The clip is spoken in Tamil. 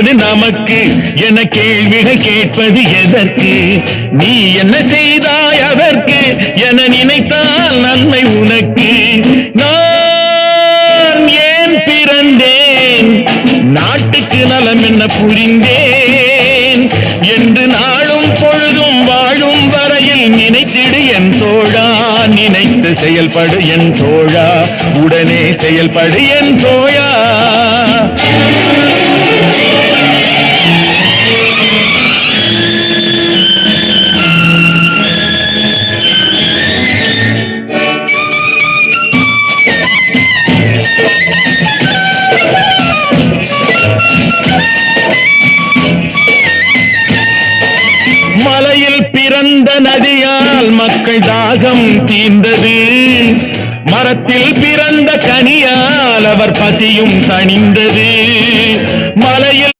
கிடைத்தது நமக்கு என கேள்விகள் கேட்பது எதற்கு? நீ என்ன செய்தாய் அதற்கு என நினைத்தால் நன்மை உனக்கு. நான் ஏன் பிறந்தேன், நாட்டுக்கு நலம் என்ன புரிந்தேன் என்று நாளும் பொழுதும் வாழும் வரையில் நினைத்திடு என் தோழா. நினைத்து செயல்படு என் தோழா, உடனே செயல்படு என் தோழா. மலையில் பிறந்த நதியால் மக்கள் தாகம் தீர்ந்தது, மரத்தில் பிறந்த கனியால் அவர் பசியும் தணிந்தது. மலையில்